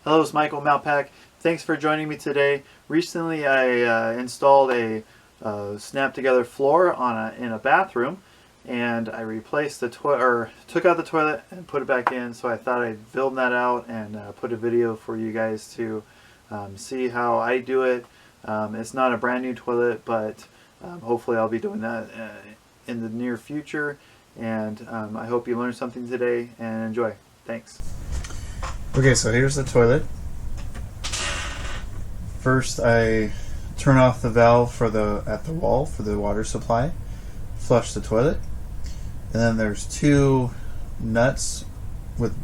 Hello, it's Michael Mountpac. Thanks for joining me today. Recently, I installed a snap together floor in a bathroom, and I replaced the toilet or took out the toilet and put it back in. So I thought I'd film that out and put a video for you guys to see how I do it. It's not a brand new toilet, but hopefully I'll be doing that in the near future. And I hope you learned something today and enjoy. Thanks. Okay, so here's the toilet. First, I turn off the valve at the wall for the water supply, flush the toilet, and then there's two nuts with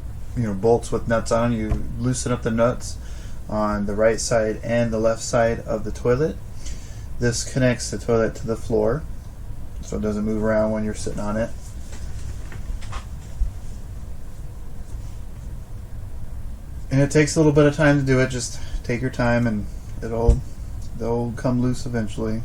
bolts with nuts on. You loosen up the nuts on the right side and the left side of the toilet. This connects the toilet to the floor, so it doesn't move around when you're sitting on it. And it takes a little bit of time to do it. Just take your time and they'll come loose eventually.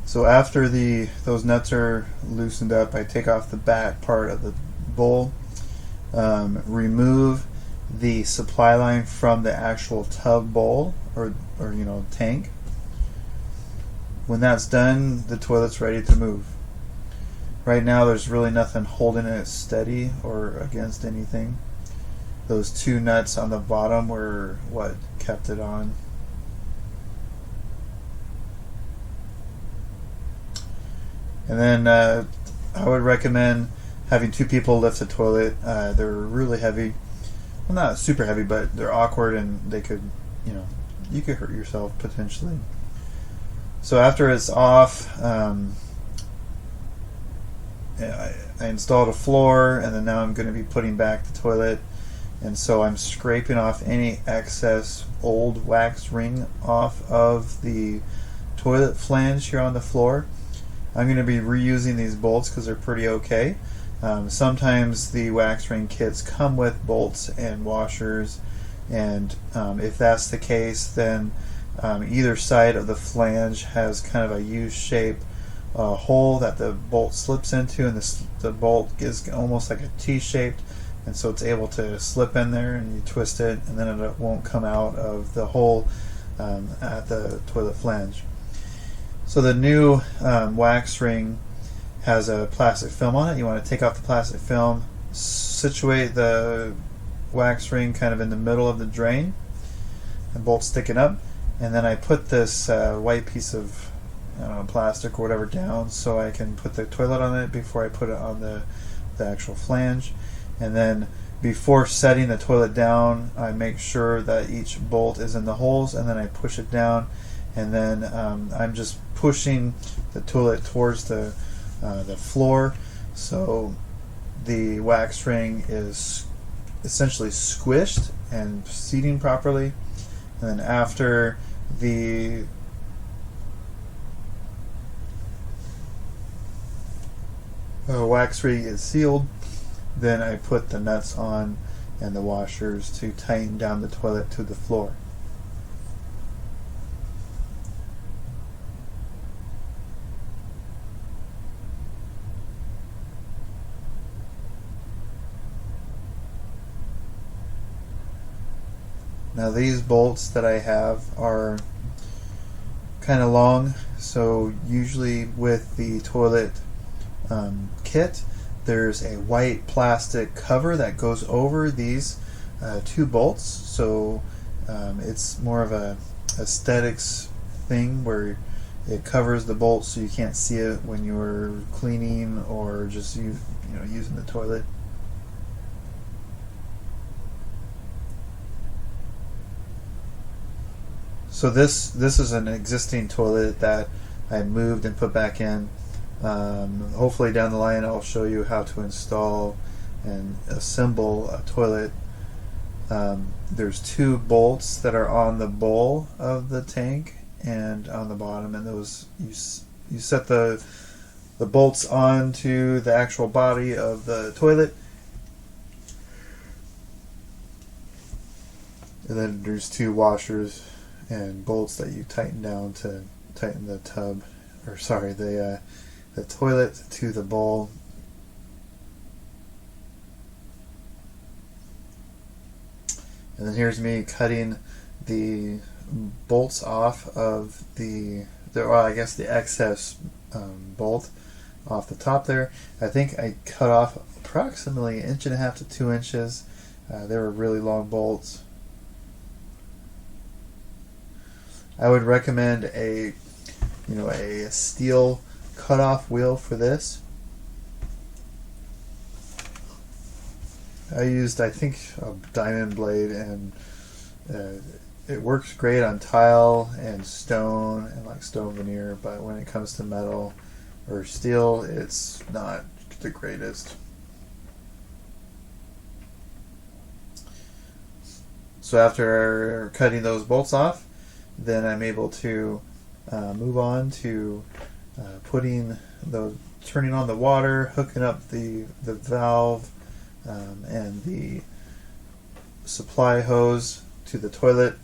So after those nuts are loosened up, I take off the back part of the bowl, remove the supply line from the actual tub bowl or tank. When that's done, the toilet's ready to move. Right now there's really nothing holding it steady or against anything. Those two nuts on the bottom were what kept it on. And then I would recommend having two people lift the toilet. They're really heavy. Well, not super heavy, but they're awkward and they could, you could hurt yourself potentially. So after it's off, I installed a floor, and then now I'm going to be putting back the toilet. And so I'm scraping off any excess old wax ring off of the toilet flange here on the floor. I'm going to be reusing these bolts because they're pretty okay. Sometimes the wax ring kits come with bolts and washers, and if that's the case, then either side of the flange has kind of a U-shaped hole that the bolt slips into, and the bolt is almost like a T-shaped, and so it's able to slip in there, and you twist it, and then it won't come out of the hole at the toilet flange. So the new wax ring has a plastic film on it. You want to take off the plastic film, situate the wax ring kind of in the middle of the drain, and bolt sticking up. And then I put this white piece of plastic or whatever down so I can put the toilet on it before I put it on the actual flange. And then before setting the toilet down, I make sure that each bolt is in the holes, and then I push it down. And then I'm just pushing the toilet towards the floor, so the wax ring is essentially squished and seating properly. And then after the wax ring is sealed, then I put the nuts on and the washers to tighten down the toilet to the floor. Now these bolts that I have are kind of long, so usually with the toilet kit, there's a white plastic cover that goes over these two bolts, so it's more of a aesthetics thing where it covers the bolts so you can't see it when you're cleaning or just using the toilet. So this is an existing toilet that I moved and put back in. Hopefully down the line I'll show you how to install and assemble a toilet. There's two bolts that are on the bowl of the tank and on the bottom, and those you set the bolts onto the actual body of the toilet. And then there's two washers and bolts that you tighten down to tighten the tub or sorry, the toilet to the bowl. And then here's me cutting the bolts off of well, I guess the excess bolt off the top there. I think I cut off approximately 1.5 to 2 inches. They were really long bolts. I would recommend a steel cutoff wheel for this. I used, I think, a diamond blade, and it works great on tile and stone and like stone veneer, but when it comes to metal or steel, it's not the greatest. So after cutting those bolts off, then I'm able to move on to turning on the water, hooking up the valve and the supply hose to the toilet.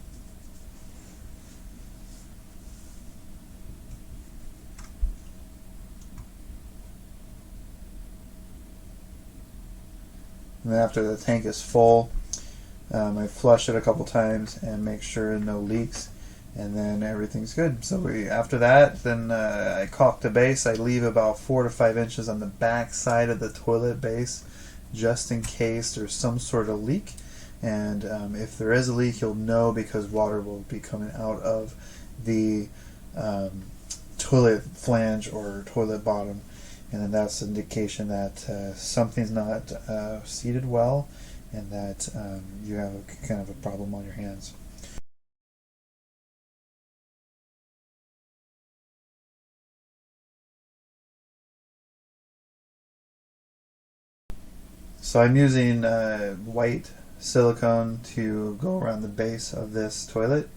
And then after the tank is full, I flush it a couple times and make sure no leaks, and then everything's good. So after that, then I caulk the base. I leave about 4 to 5 inches on the back side of the toilet base, just in case there's some sort of leak. And if there is a leak, you'll know because water will be coming out of the toilet flange or toilet bottom, and then that's an indication that something's not seated well, and that you have kind of a problem on your hands. So I'm using white silicone to go around the base of this toilet.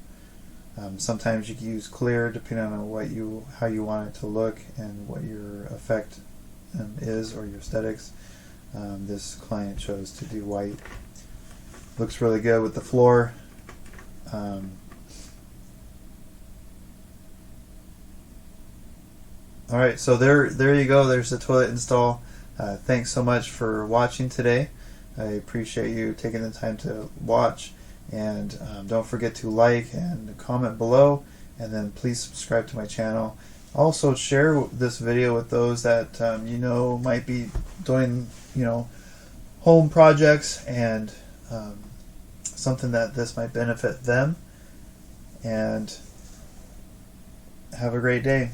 Sometimes you can use clear, depending on how you want it to look and what your effect is, or your aesthetics. This client chose to do white. Looks really good with the floor. Alright, so there you go. There's the toilet install. Thanks so much for watching today. I appreciate you taking the time to watch, and don't forget to like and comment below, and then please subscribe to my channel. Also share this video with those that might be doing home projects, and something that this might benefit them. And have a great day.